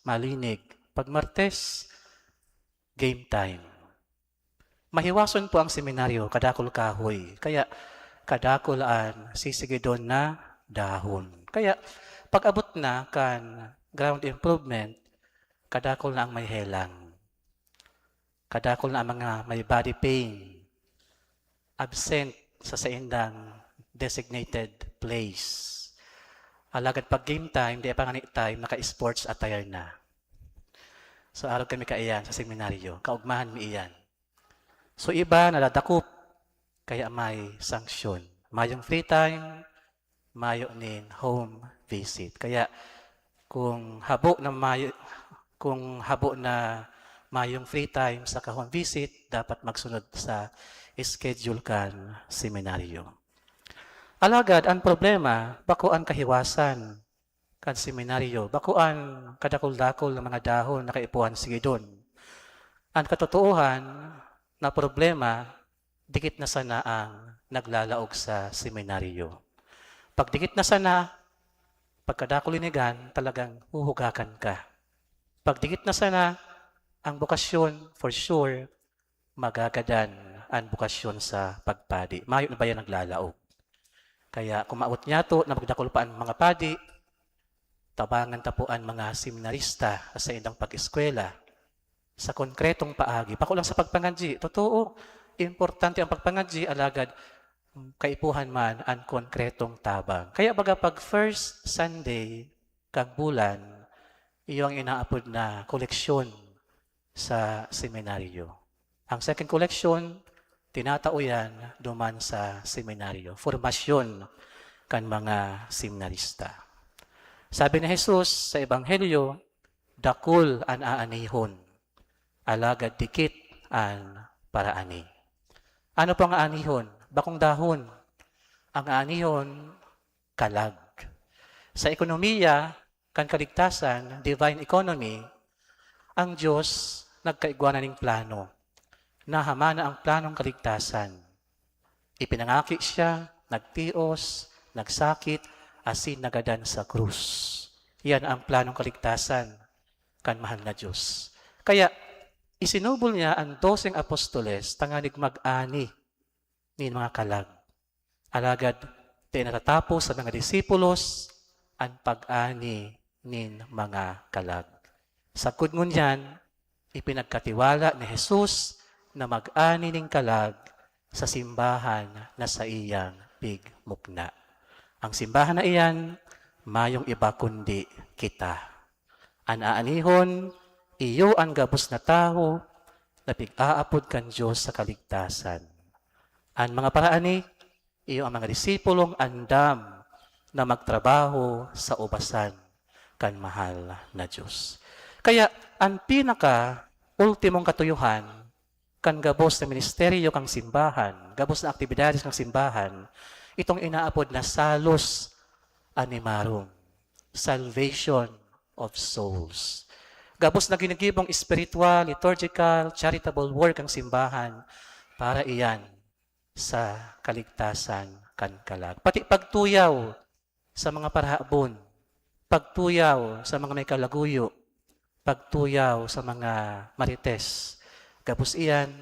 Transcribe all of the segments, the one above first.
malinig. Pag Martes, game time. Mahiwason po ang seminaryo, kadakol kahoy. Kaya kadakolaan sisigidon na dahon. Kaya pag abot na kan ground improvement, kadakol na ang may helang. Kadakol na ang mga may body pain. Absent sa saindang designated place. Alagad pag game time, di pa nga time, naka-sports attire na. So araw kami kaiyan sa seminaryo, kaugmahan mi iyan. So iba naladakop, kaya may sanksyon. Mayong free time, mayo nin home visit. Kaya kung habo na mayong free time sa home visit, dapat magsunod sa schedule kan seminaryo. Alagad, ang problema, bakuan kahiwasan kan seminaryo, bakuan kadakol-dakol ng mga dahon na kaipuan sige doon. Ang katotohan na problema, dikit na sana ang naglalaog sa seminaryo. Pag dikit na sana, pagkadakulinigan, talagang huhugakan ka. Pag dikit na sana, ang bukasyon, for sure, magagadan ang bukasyon sa pagpadi. Mayo na ba yan naglalaog? Kaya kumaot niya to, na magdakol pa ang mga padi, tabangan tapuan mga seminarista sa indang pag-eskwela, sa konkretong paagi. Pako lang sa pagpangadji, totoo, importante ang pagpangadji, alagad kaipuhan man ang konkretong tabang. Kaya baga pag first Sunday, kag bulan, iyo ang inaapod na koleksyon sa seminaryo. Ang second collection, tinatao yan duman sa seminaryo. Formasyon kan mga seminarista. Sabi ni Jesus sa Ebanghelyo, dakul an aanihon, alagad dikit an paraani. Ano po ang aanihon? Bakong dahon. Ang aanihon, kalag. Sa ekonomiya, kan kaligtasan, divine economy, ang Diyos nagkaigwanan ng plano. Nahamana ang planong kaligtasan. Ipinangaki siya, nagtios, nagsakit, asin nagadan sa krus. Yan ang planong kaligtasan kan mahal na Diyos. Kaya, isinubol niya ang 12 apostoles tanganig mag-ani ni mga kalag. Alagad, natatapos sa mga disipulos ang pag-ani nin mga kalag. Sa kudngon yan, ipinagkatiwala ni Jesus na mag-ani ning kalag sa simbahan na sa iyang pigmukna. Ang simbahan na iyan, mayong iba kundi kita. Ang aanihon, iyo ang gabos na tao na pig-aapod kan Diyos sa kaligtasan. Ang mga paraani, iyo ang mga disipulong andam na magtrabaho sa ubasan kan mahal na Diyos. Kaya ang pinaka-ultimong katuyuhan kan gabos na ministeryo kang simbahan, gabos na aktibidades ng simbahan, itong inaapod na salus animarum, salvation of souls. Gabos na ginigibong spiritual, liturgical, charitable work ang simbahan para iyan sa kaligtasan kan kalag. Pati pagtuyaw sa mga parahabon, pagtuyaw sa mga may kalaguyo, pagtuyaw sa mga marites, gabos iyan,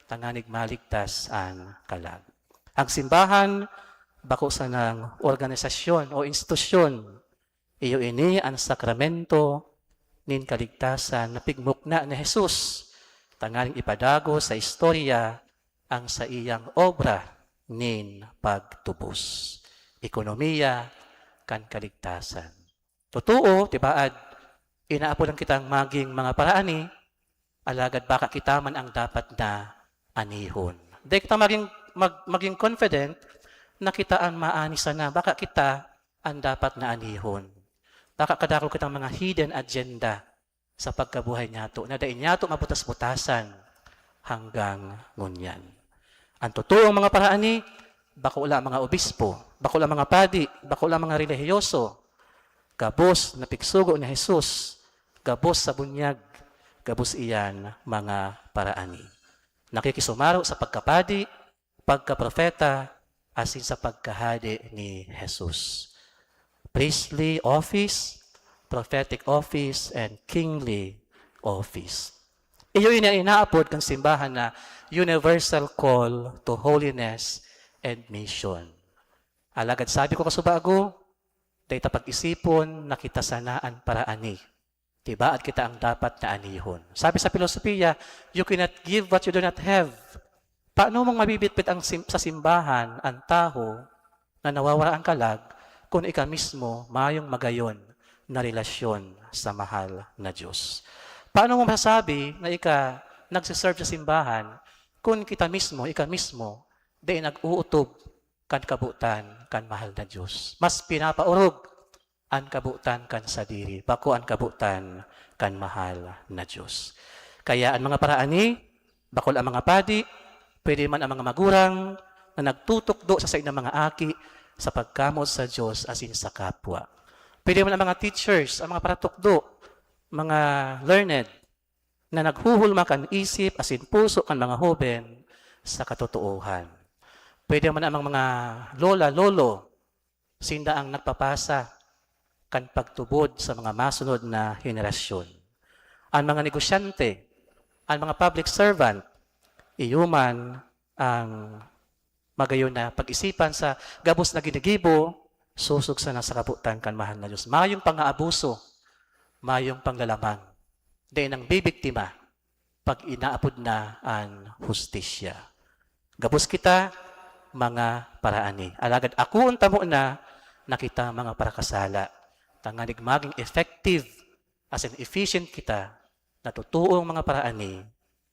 tanganig maligtas ang kalag. Ang simbahan, bako sa ng organisasyon o institusyon, iyo ini ang sakramento nin kaligtasan na pigmukna ni Jesus, tanganing ipadago sa istorya ang sa iyang obra nin pagtubos. Ekonomiya kan kaligtasan. Totoo, tibaad, inaapo lang kitang maging mga paraani, alagad baka kita man ang dapat na anihon. Di kita maging confident na kita ang maani sana. Baka kita ang dapat na anihon. Baka kadakol kitang mga hidden agenda sa pagkabuhay niyato. Na dain niyato mabutas-butasan hanggang ngunyan. Ang totoong mga paraani, baka wala mga obispo, baka wala mga padi, baka wala mga relihiyoso. Gabos na piksugo ni Jesus, gabos sa bunyag, gabos iyan mga paraani. Nakikisumaro sa pagkapadi, pagkaprofeta, asin sa pagkahadi ni Jesus. Priestly office, prophetic office, and kingly office. Iyo inaapod kang simbahan na universal call to holiness and mission. Alagad sabi ko kasubago, dahil pag-isipon na kita sanaan para ani. Diba? At kita ang dapat na anihon. Sabi sa filosofiya, you cannot give what you do not have. Paano mong mabibitbit sa simbahan ang tao na nawawala ang kalag kung ikaw mismo mayong magayon na relasyon sa mahal na Diyos? Paano mo masasabi na ikaw nagsiserve sa simbahan kung ikaw mismo, di nag-uutob kan kabutan, kan mahal na Diyos? Mas pinapaurog ang kabutan kan sa diri, bako ang kabutan kan mahal na Diyos. Kaya ang mga paraani, bakol ang mga padi, pwede man ang mga magurang na nagtutukdo sa inang mga aki sa pagkamot sa Diyos asin sa kapwa. Pwede man ang mga teachers, ang mga paratukdo, mga learned, na naghuhulma kan isip asin puso kan mga hoben sa katotohan. Pwede man ang mga lola, lolo, sinda ang nagpapasa kan pagtubod sa mga masunod na henerasyon. Ang mga negosyante, ang mga public servant, iyuman ang magayon na pag-isipan sa gabos na ginigibo, susog sa nasa kabutan kan mahal na Diyos. Mayong pang-aabuso, mayong panglalamang, dahil nang bibiktima pag inaapod na ang hustisya. Gabos kita, mga paraani. Alagad ako unta mo na nakita mga parakasala. Tanganig maging effective as in efficient kita na tutuong mga paraani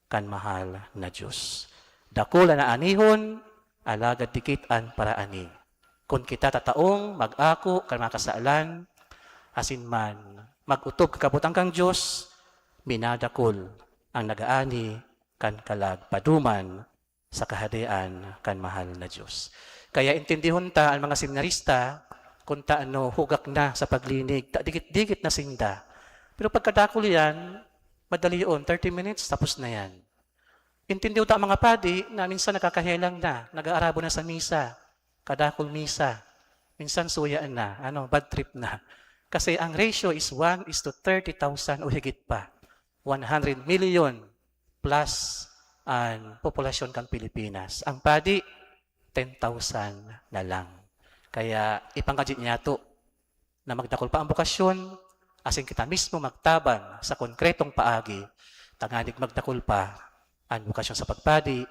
kan mahal na Diyos. Dakula na anihon, alagad dikit an paraani. Kung kita tataong mag-ako kan mga kasaalan, asin man mag-utob kakabutang kang Diyos, minadakol ang nagaani kan kalag paduman sa kahadian kan mahal na Diyos. Kaya intindihon ta ang mga seminarista kung taano hugak na sa paglinig, dikit-dikit na sinda. Pero pagkadakol yan, madali yun, 30 minutes, tapos na yan. Intindiw ta ang mga padi na minsan nakakahelang na, nag-aarabo na sa misa, kadakol misa, minsan suyaan na, bad trip na. Kasi ang ratio is 1:30,000 o higit pa. 100 million plus ang populasyon kang Pilipinas. Ang padi, 10,000 na lang. Kaya ipangkadit niya to na magdakol pa ang bukasyon, asin kita mismo magtabang sa konkretong paagi, tanganig magdakol pa ang bukasyon sa pagpadi,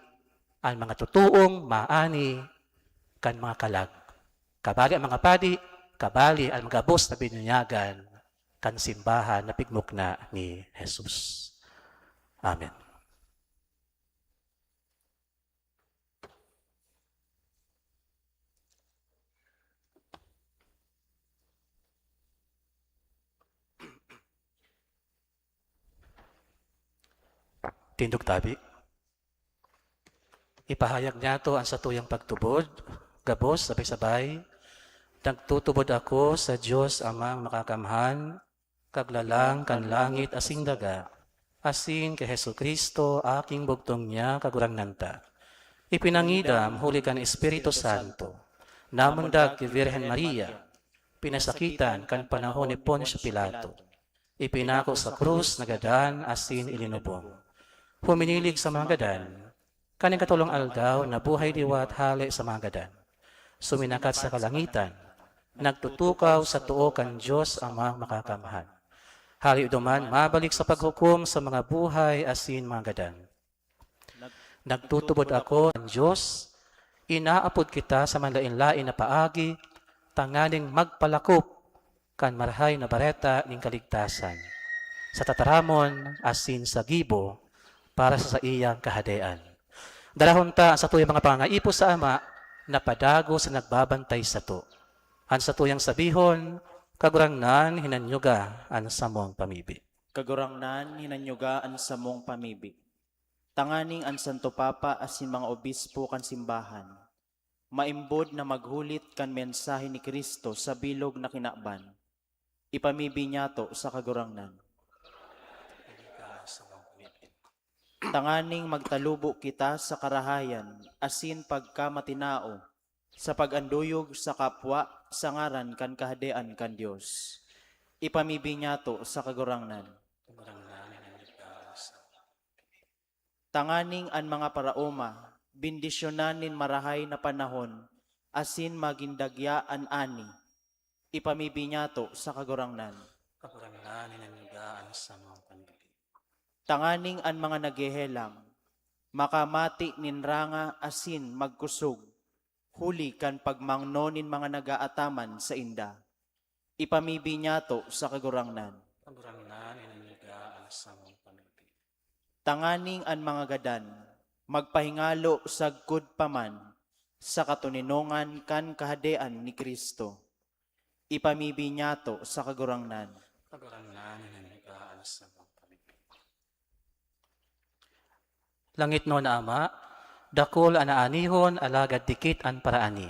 ang mga tutuong, maani, kan mga kalag. Kabali ang mga padi, kabali ang mga bos na binunyagan, kan simbahan na pigmok na ni Jesus. Amen. Tindog tabi. Ipahayag niya to ang satuyang pagtubod, gabos, sabay-sabay. Nagtutubod ako sa Diyos amang makakamhan, kaglalang kan langit asing daga, asin kay Hesus Kristo aking bugtong niya kaguranganta. Ipinangidam huli kan Espiritu Santo, namundag kay Virgen Maria, pinasakitan kan panahon ni Poncio Pilato, ipinako sa krus nagadan asin ilinubong. Huminilig sa mga gadan, kaning katulong aldaw na buhay diwat hali sa mga gadan. Suminakat sa kalangitan, nagtutukaw sa tuo kan Diyos amang makakamhan. Hali duman, mabalik sa paghukom sa mga buhay asin mga gadan. Nagtutubod ako ng Diyos, inaapod kita sa manlain-lain na paagi, tanganing magpalakop kan marhay na bareta ning kaligtasan. Sa tataramon asin sa gibo, para sa iyang kahadean. Dalahon ta sa tuyang mga pangaipo sa Ama, na padago sa nagbabantay sa to. Han sa tuyang sabihon, kagurangnan hinanyuga an samong pamibig. Kagurangnan hinanyuga an samong pamibig. Tanganing an Santo Papa asin mga obispo kan simbahan. Maimbod na maghulit kan mensahe ni Kristo sa bilog na kinakban. Ipamibi niya to sa kagurangnan. Tanganing magtalubo kita sa karahayan, asin pagkamatinao, sa pag-anduyog sa kapwa, sa ngaran kan kahadean kan Dios. ipamibinyato sa kagurangnan. Kagurangnan ninyo sa Tanganing an mga paraoma, bindisyonanin marahay na panahon, asin magindagyaan ani, ipamibinyato sa kagurangnan. kagurangnan ninyo sa mga panibig. Tanganing an mga naghehelang, makamati ninranga asin magkusog, huli kan pagmangnonin mga nagaataman sa inda, ipamibinyato sa kagurangnan. Kagurangnan ninyo sa mga panibig. Tanganing an mga gadan, magpahingalo sagkod paman, sa katuninongan kan kahadean ni Kristo, ipamibinyato sa kagurangnan. Kagurangnan ninyo sa mga panibig. Langit no na Ama, dakol anaanihon alagad dikit an paraani.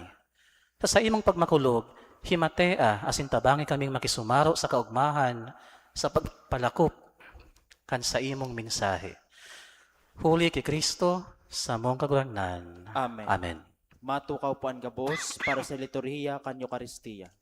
Sa imong pagmakulog, himatea asin tabangi kaming makisumaro sa kaugmahan sa pagpalakop kan sa imong mensahe. Huli kay Kristo sa mong kagurangnan. Amen. Amen. Matukaw po ang gabos para sa liturhiya kan Eucharistia.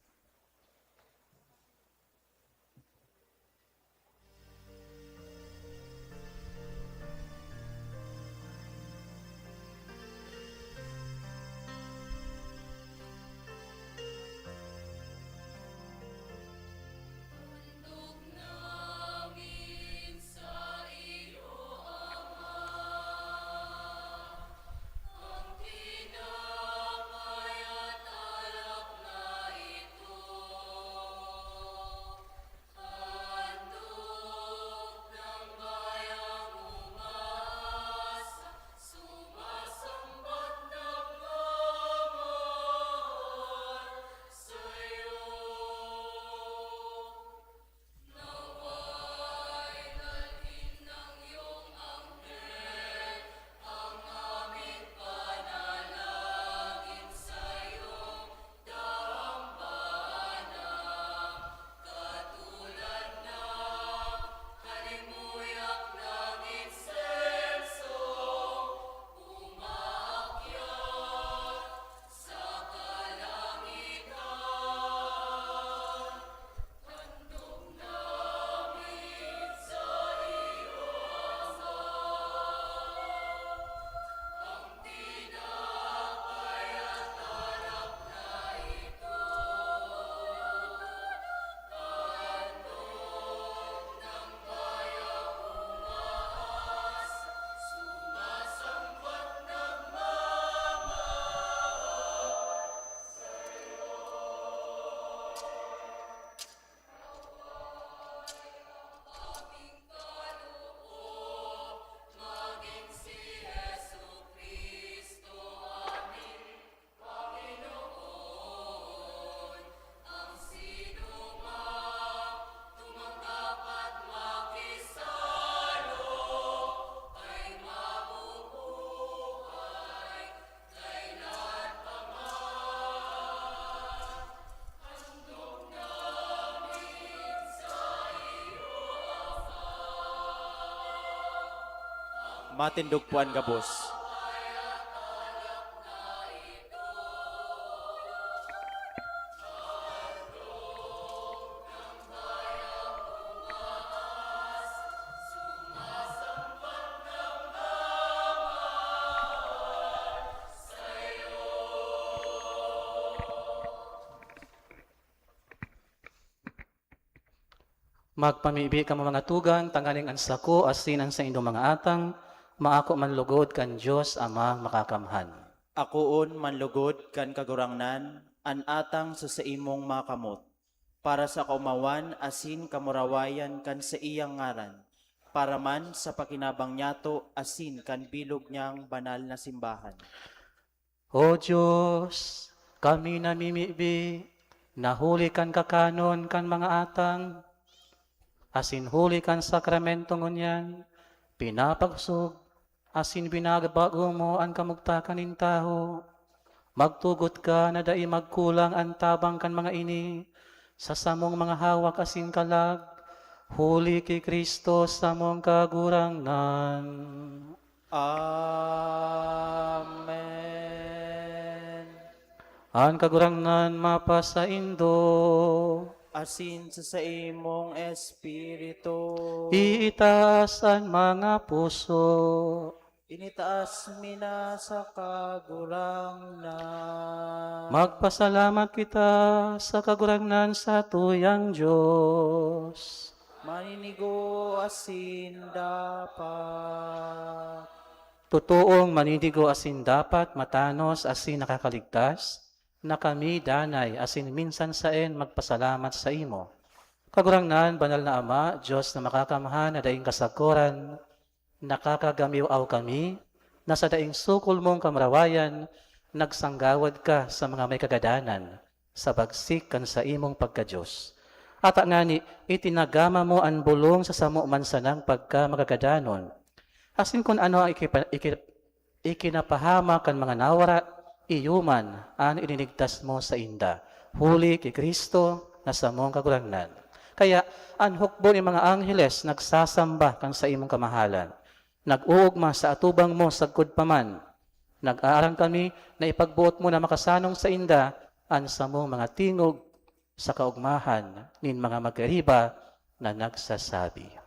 Matindog po ang gabos. Magpamibi ka mga tugang, tanggaling ang sako, asinan sa indong mga atang, maako man lugod kan Diyos amang makakamhan. Akoon manlugod kan kagurangnan, an atang sa imong makamot, para sa kaumawan asin kamurawayan kan sa iyang ngaran, para man sa pakinabang nyato asin kan bilog niyang banal na simbahan. O Diyos, kami namimibi, nahuli kan kakanon kan mga atang, asin huli kan sakramento ngunyan, pinapagsog, asin binagabago mo ang kamugtakan in taho. Magtugot ka na dai magkulang ang tabang kan mga ini, sa samong mga hawak asin kalag, huli kay Kristo sa mong kagurangnan. Amen. Ang kagurangnan mapasa indo. asin sa imong espiritu. Iitaas ang mga puso. Initaas mina sa kagurangnan. Magpasalamat kita sa kagurangnan sa tuyang Diyos. Maninigo asin dapat. Totoong maninigo asin dapat matanos asin nakakaligtas, na kami danay asin minsan saen magpasalamat sa imo. Kagurangnan, banal na Ama, Diyos na makakamhan na daing kasakuran, nakakagamiw aw kami, na sa daing sukol mong kamarawayan, nagsanggawad ka sa mga may kagadanan, sa bagsik kan sa imong pagka-Diyos. At ngani, itinagama mo ang bulong sa samo man sanang pagka magagadanon. Asin kung ano ang ikinapahama kan mga nawara, iyuman ang ininigtas mo sa inda. Huli kay Kristo na sa mong kagurangnan. Kaya ang hukbo ni mga angheles nagsasamba kan sa imong kamahalan. Nag-uugma sa atubang mo sagkod paman. Nag-aarang kami na ipagbuot mo na makasanong sa inda ang sa mong mga tingog sa kaugmahan nin mga magkariba na nagsasabi.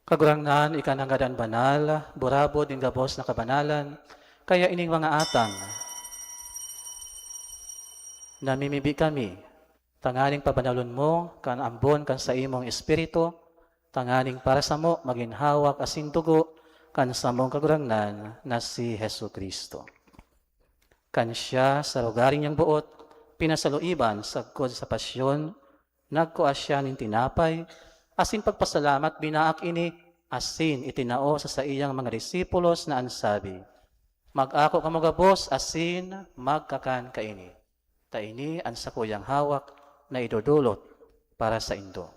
Kagurangnan, ikanangadan banal, burabo din gabos na kabanalan, kaya ining mga atang, namimibi kami, tanganing pabanalon mo, kan ambon kan sa imong espiritu, tanganing para sa mo, maginhawak asin dugo, kan sa mong kagurangnan na si Hesu Kristo. Kan siya sa lugaring niyang buot, pinasaluiban sagkod sa pasyon, nagkuas siya ning tinapay, asin pagpasalamat binaak ini, asin itinao sa iyang mga disipulos na ansabi, mag-ako ka mga boss, asin magkakan kaini. Taini ang sakuyang hawak na idudulot para sa indo.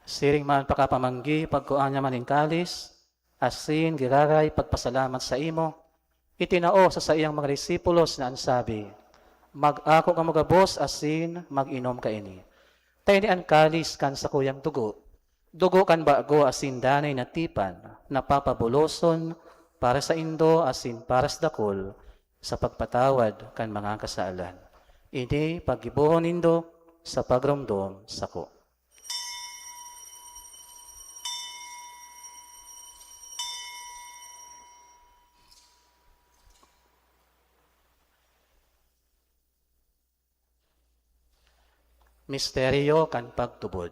Siring man pakapamanggi, pagkuan niya maning kalis, asin giraray pagpasalamat sa imo, itinao sa iyang mga disipulos na ansabi, mag-ako ka mga boss, asin mag-inom ka ini. Tayo ni ang kalis kan sa kuyang dugo, dugo kan bago asin danay na tipan, napapabuloson para sa indo asin para sa dakol, sa pagpatawad kan mga kasalan. Ini paggibuhon indo sa pagromdom sako. Misteryo kan pagtubod.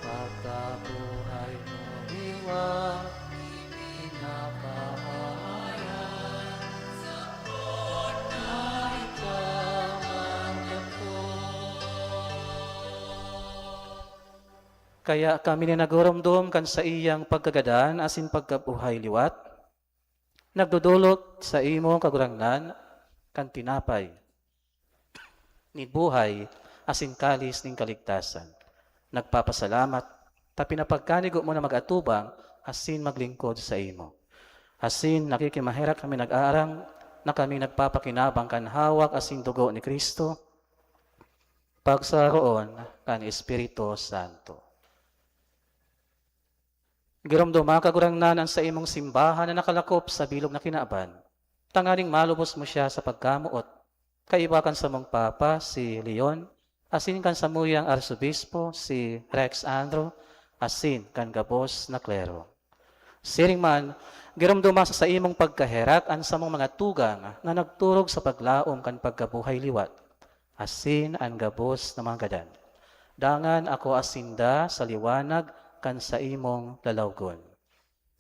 Pagkabuhay mo iwa, Kaya kami ni nagurumdum kan sa iyang pagkagadan asin pagkabuhay liwat, nagdudulot sa imo kagurangnan kan tinapay, ni buhay asin kalis ning kaligtasan. Nagpapasalamat, ta pinapagkanigo mo na magatubang asin maglingkod sa imo. Asin nakikimahera kami nag-aarang na kami nagpapakinabang kan hawak asin dugo ni Kristo, pagsaroon kan Espiritu Santo. Giramduma kagurangnanan sa imong simbahan na nakalakop sa bilog na kinaaban. Tanganing malubos mo siya sa pagkamuot. Kaibakan sa mong papa si Leon, asin kan sa muyang arsobispo si Rex Andro, asin kan gabos na klero. Siring man, giramduma sa imong pagkaherak an sa mong mga tugang na nagturog sa paglaom kan pagkabuhay liwat, asin an gabos na mga gadan. Dangan ako asinda sa liwanag kan sa imong lalawgon.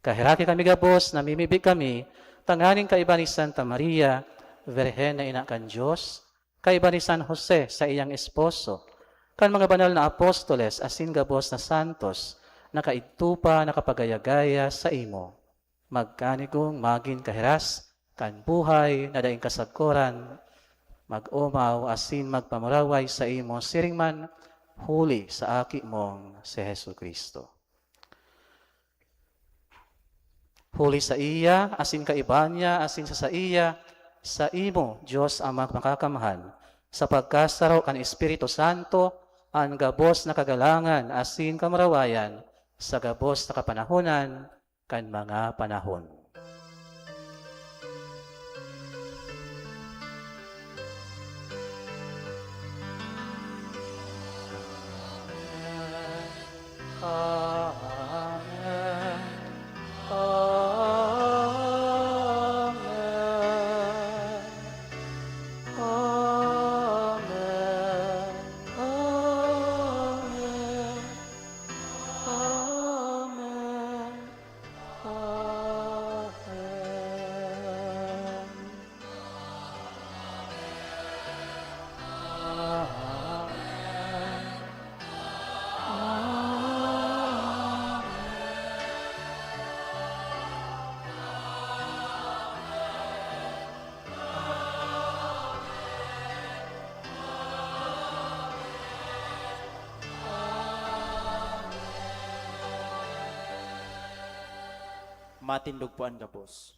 Kahiraki kami gabos, namimibig kami, tanganing kaiba ni Santa Maria, Virhen na ina kan Diyos, kaiba ni San Jose sa iyang esposo, kan mga banal na apostoles asin gabos na santos, nakaidtupa nakapagayagaya sa imo. Magkanigong magin kahiras, kan buhay na daing kasagkoran, mag-umaw asin magpamuraway sa imo siringman, huli sa aki mong si Hesus Kristo. Huli sa iya, asin kaiba niya, asin sa iya, sa imo, Diyos ang makakamahal, sa pagkasaro kan Espiritu Santo, ang gabos na kagalangan, asin kamarawayan, sa gabos na kapanahonan, kan mga panahon. Amen. Amen. Amen. Amen. Amen. Matindog po ang gabos.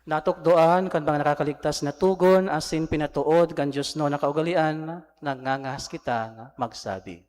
Natukdoan kan mga nakakaligtas na tugon asin pinatuod kan Diyos no nakaugalian nangangahas kita magsabi.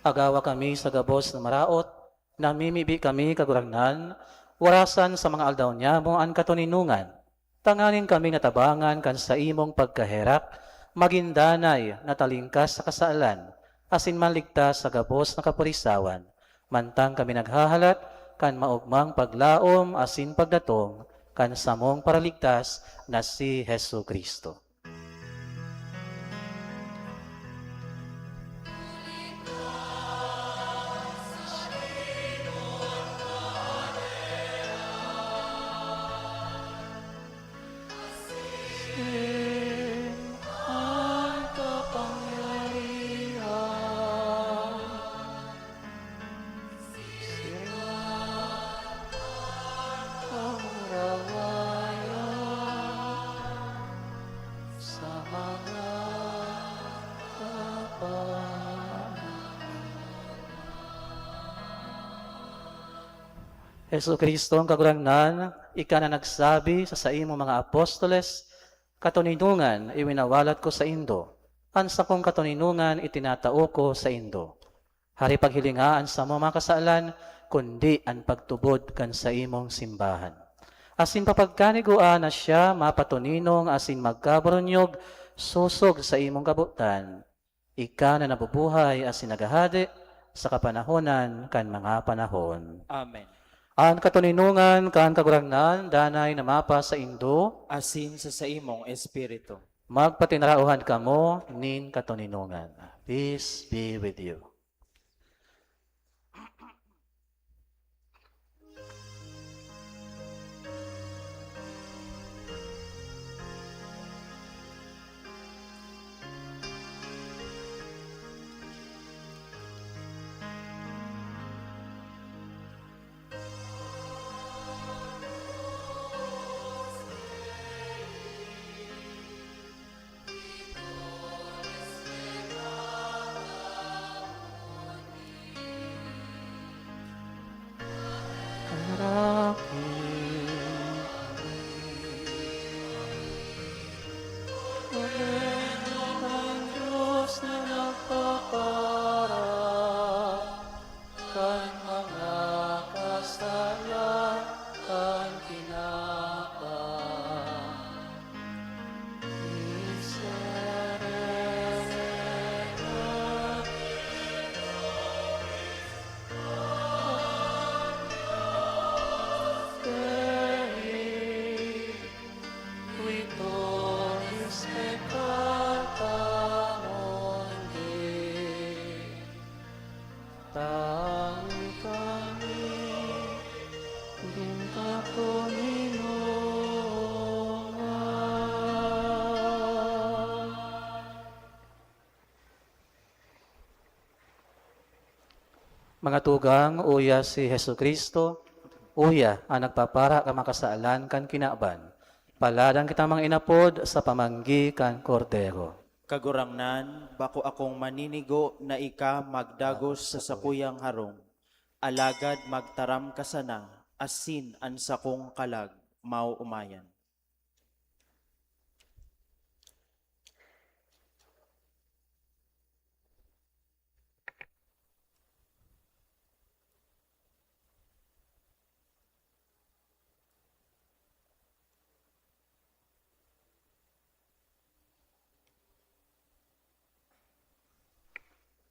Agawa kami sa gabos na maraot, namimibi kami kagurangnan, warasan sa mga aldaw niya mo ang katuninungan. Tanganin kami natabangan kan sa imong pagkaherak, magindanay na talingkas sa kasaalan, asin maligtas sa gabos na kapurisawan. Mantang kami naghahalat, kan maugmang paglaom asin pagdatong, kan samong paraligtas na si Hesu Kristo. Hesu Kristo ang kagurangnan, ika na nagsabi sa imo mga apostoles, katuninungan iwinawalat ko sa indo, ansa kong katuninungan itinatao ko sa indo. Hari paghilingaan sa mga kasaalan, kundi ang pagtubod kan sa imong simbahan. Asin papagkaniguan na siya mapatuninong asin magkabarunyog, susog sa imong kabutan, ika na nabubuhay asin nagahadi sa kapanahonan kan mga panahon. Amen. Ang katuninungan kan kagurangnan, danay na mapa sa indo, Asin sa imong espiritu. magpatinarauhan kamo nin katuninungan. Peace be with you. Mga tugang, uya si Hesu Kristo, uya ang nagpapara ka makasaalan kan kinaban. Paladan kita mga inapod sa pamanggi kan kordero. Kagurangnan, bako akong maninigo na ika magdagos sa sakuyang harong. Alagad magtaram ka sana, asin an sakong kalag, mau umayan.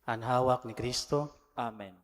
Ang hawak ni Kristo, Amen.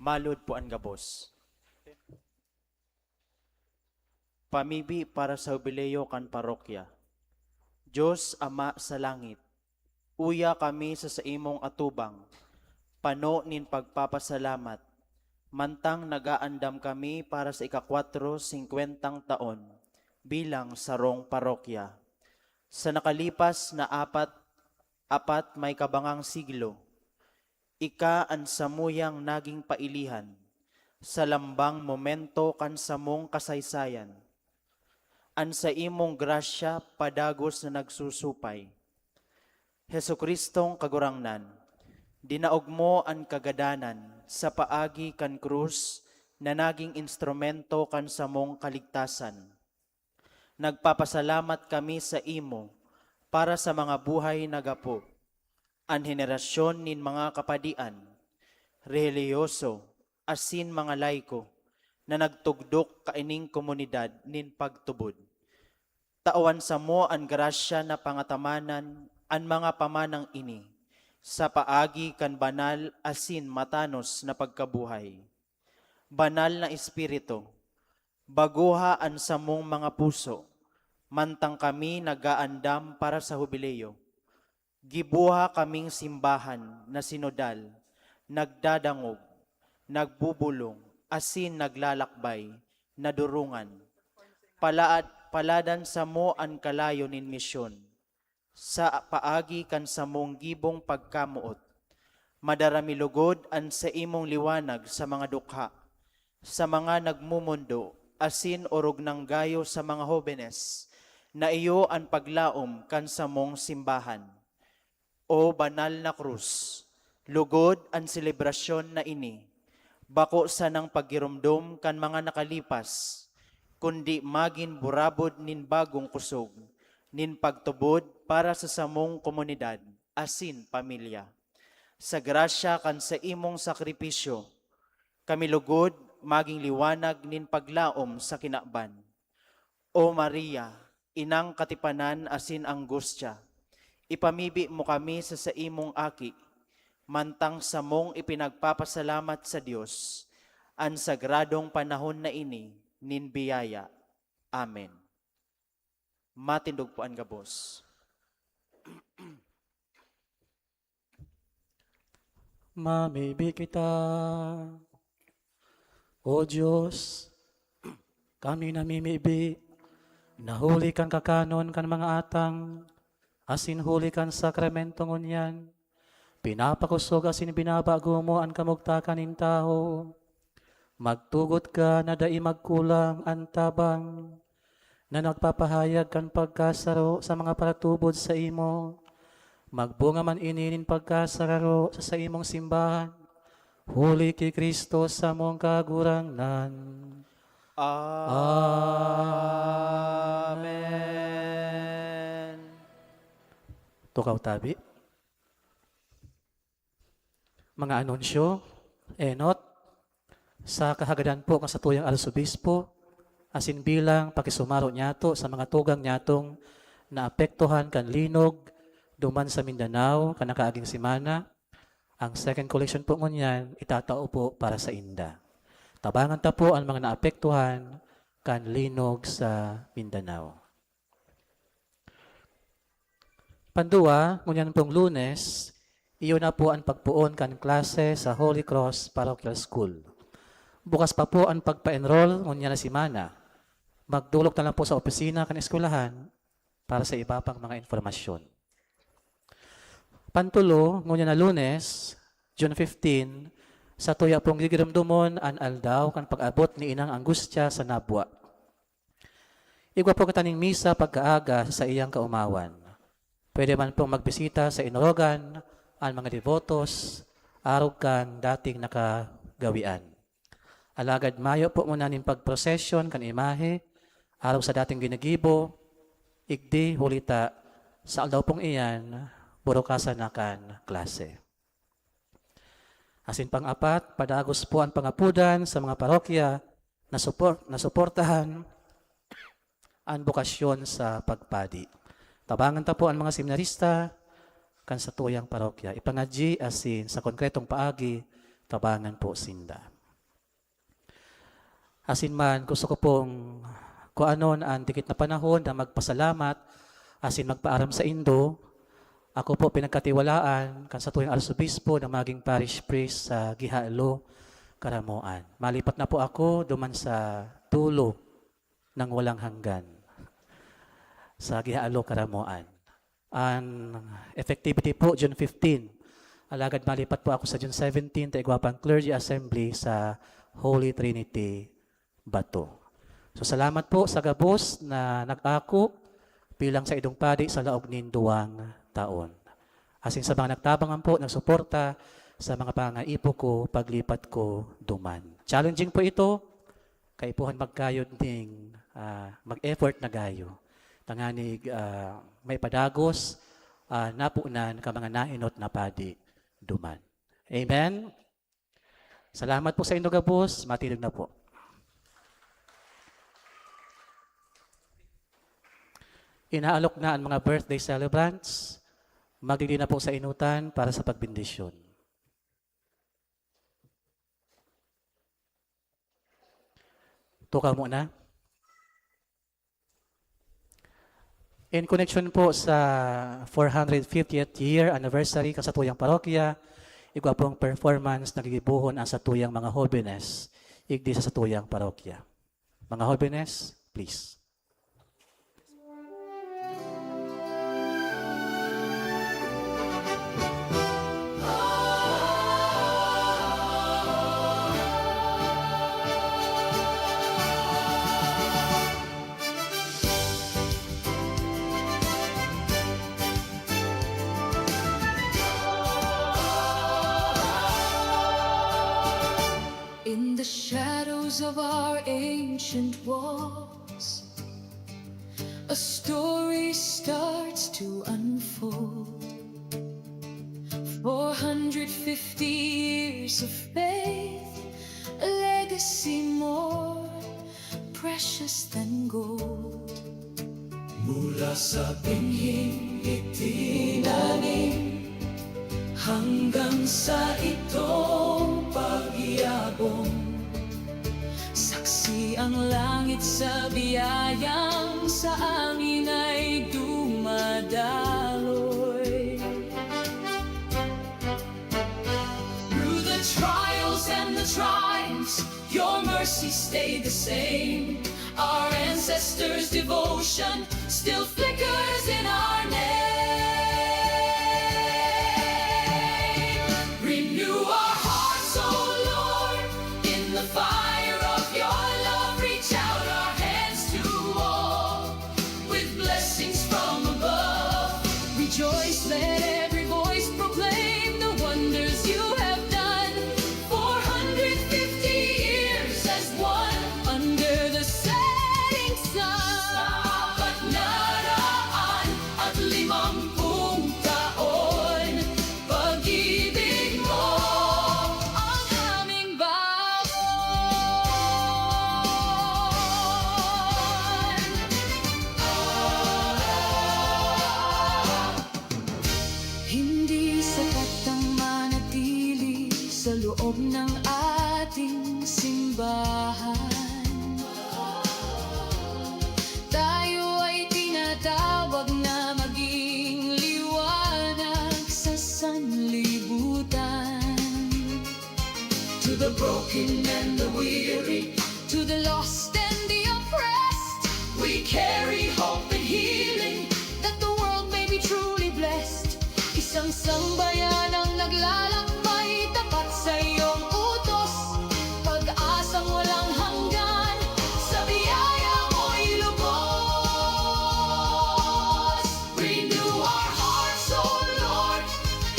Malud po ang gabos. Pamibi para sa jubileo kan parokya. Diyos Ama sa langit, uya kami sa imong atubang, pano nin pagpapasalamat, mantang nagaandam kami para sa ika-450 taon bilang sarong parokya. Sa nakalipas na apat may kabangang siglo, ika ang samuyang naging pailihan, sa lambang momento kan samong kasaysayan, an sa imong grasya padagos na nagsusupay. Hesukristong kagurangnan, dinaog mo ang kagadanan sa paagi kan krus na naging instrumento kan samong kaligtasan. Nagpapasalamat kami sa imo para sa mga buhay nagapo, an henerasyon nin mga kapadian, reliyoso, asin mga laiko, na nagtugdok kaining komunidad nin pagtubod. Tawan sa mo ang grasya na pangatamanan ang mga pamanang ini, sa paagi kan banal asin matanos na pagkabuhay. Banal na Espiritu, baguha ang samong mga puso, mantang kami nagaandam para sa jubileo. Gibuha kaming simbahan na sinodal, nagdadangog, nagbubulong, asin naglalakbay, nadurungan. Paladan sa mo ang kalayo nin misyon, sa paagi kan samong gibong pagkamuot. Madaramilugod an sa imong liwanag sa mga dukha, sa mga nagmumundo, asin orog ng gayo sa mga hobenes, na iyo ang paglaom kan samong simbahan. O banal na krus, lugod ang selebrasyon na ini, bako sa nang pagirumdum kan mga nakalipas, kundi magin burabod nin bagong kusog, nin pagtubod para sa samong komunidad, asin pamilya. Sa grasya kan sa imong sakripisyo, kami lugod maging liwanag nin paglaom sa kinakban. O Maria, inang katipanan asin anggustya, ipamibi mo kami sa imong aki, mantang sa mong ipinagpapasalamat sa Diyos, ang sagradong panahon na ini, nin biyaya. Amen. Matindog po ang gabos. Mamibi kita, O Diyos, kami namimibi, nahuli kan kakanon kan mga atang, asin huli kan sakramento ngunyan, pinapakusog asin binabago mo ang kamugtakan ng tao, magtugot ka na dai magkulang ang tabang, na nagpapahayag kan pagkasaro sa mga paratubod sa imo, magbunga man ininin pagkasararo sa imong simbahan, huli kay Kristo sa mong kagurangnan. Amen. Tukaw tabi. Mga anunsyo, enot, sa kahagadan po ng sa tuyang arsobispo, asin bilang pakisumaro nyato sa mga tugang nyatong naapektuhan kan linog, duman sa Mindanao, kanakaaging simana, ang second collection po ngunyan, itatao po para sa inda. Tabangan ta po ang mga naapektuhan kan linog sa Mindanao. Pandua, ngunyan pong Lunes, iyo na po ang pagpuon kan klase sa Holy Cross Parochial School. Bukas pa po ang pagpa-enroll ngunyan na simana. Magdulog na lang po sa opisina kan eskwelahan para sa iba pang mga informasyon. Pantulo, ngunyan na Lunes, June 15, sa tuya pong gigiramdumon an aldaw kan pag-abot ni Inang Angustia sa Nabwa. Igwa po kataning misa pagkaaga sa iyang kaumawan. Pwede man pong magbisita sa Inorogan ang mga devotos, arog kan dating nakagawian. Alagad mayo po muna ning pagprosesyon kan imahe, arog sa dating ginagibo, igdi hulita sa aldaw pong iyan, burukasan na kan klase. Asin pang-apat, padagos po ang pangapudan sa mga parokya na suportahan ang bukasyon sa pagpadi. Tabangan ta po ang mga seminarista kan sa tuyang parokya. Ipangadji asin sa konkretong paagi, tabangan po sinda. Asinman, gusto ko pong kung ano na ang dikit na panahon na magpasalamat, asin magpaaram sa Indo. Ako po pinagkatiwalaan kan sa tuwing arsobispo na maging parish priest sa Gihalo, Karamoan. Malipat na po ako duman sa tulo ng walang hanggan sa Gihalo, Karamoan. Ang effectivity po, June 15. Alagad malipat po ako sa June 17, Taiguapan Clergy Assembly sa Holy Trinity, Bato. So salamat po sa gabos na nag-ako bilang sa idong padi sa laog nin 2 taon. Asin sa mga nagtabangan po, nagsuporta sa mga pangaipo ko, paglipat ko duman. Challenging po ito, kaipuhan magkayod ning mag-effort na gayo. Tanganig may padagos, napunan ka mga nainot na padi duman. Amen? Salamat po sa inyo gabos, matilog na po. Inaalok na ang mga birthday celebrants. Magdili na po sa inutan para sa pagbindisyon. Tuka muna. In connection po sa 450th year anniversary kasatuyang parokya, igwa pong performance nagigibuhon ang satuyang mga hobenes, igdi sa satuyang parokya. Mga hobenes, please. In the shadows of our ancient walls, a story starts to unfold. 450 years of faith, a legacy more precious than gold. Mula sa binhing itinanim hanggang sa itong pagyabong, saksi ang langit sa biyayang sa amin ay dumadaloy. Through the trials and the triumphs, your mercy stayed the same. Our ancestors' devotion still flickers in our name. Renew our hearts, oh Lord, in the fire of your love. Reach out our hands to all with blessings from above. Rejoice, let every voice proclaim the wonders you have done. 450 years as one under the setting sun. Sapat naraan at 50 taon, pag-ibig mo ang aming baon. Hindi sapat ang manatili sa loob ng ating simbahan. Tayo ay tinatawag na maging liwanag sa sanlibutan. To the broken and the weary, to the lost and the oppressed, we carry hope and healing, that the world may be truly blessed. Isang sambayan ang naglalakbay, tapat sa iyong utos, pag-asang walang hanggan, sa biyaya mo'y lubos. Renew our hearts, oh Lord,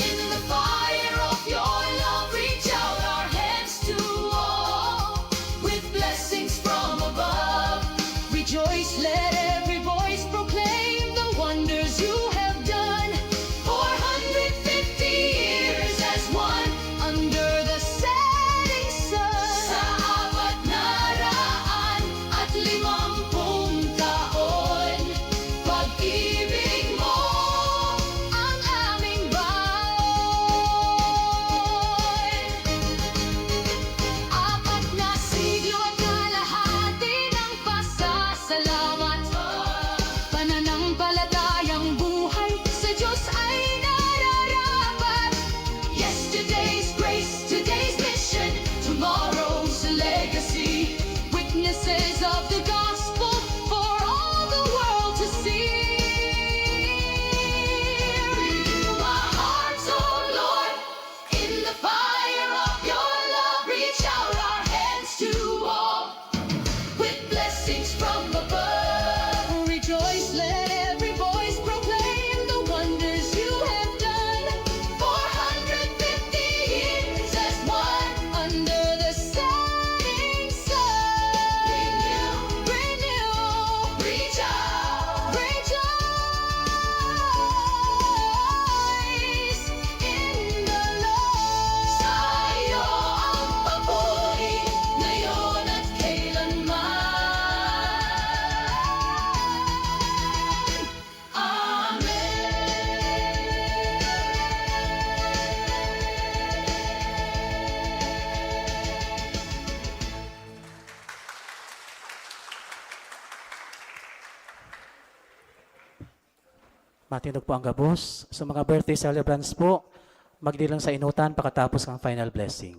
in the fire of your love. Reach out our hands to all with blessings from above. Rejoice, let every voice proclaim the wonders you have done. 450 years as one Matinog po ang gabos. Sa mga birthday celebrants po, magdilang sa inutan pagkatapos ng final blessing.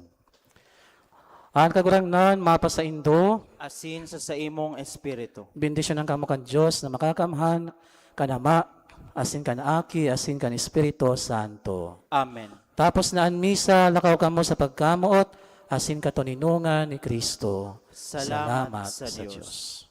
Ang kagurangnan, mapa sa Indo, Asin sa imong espiritu. bendisyon ng kamukan Diyos na makakamhan, kanama, asin kan Aki, asin kan Espiritu Santo. Amen. Tapos na ang misa, lakaw kamo sa pagkamuot, asin katoninungan ni Kristo. Salamat sa Diyos.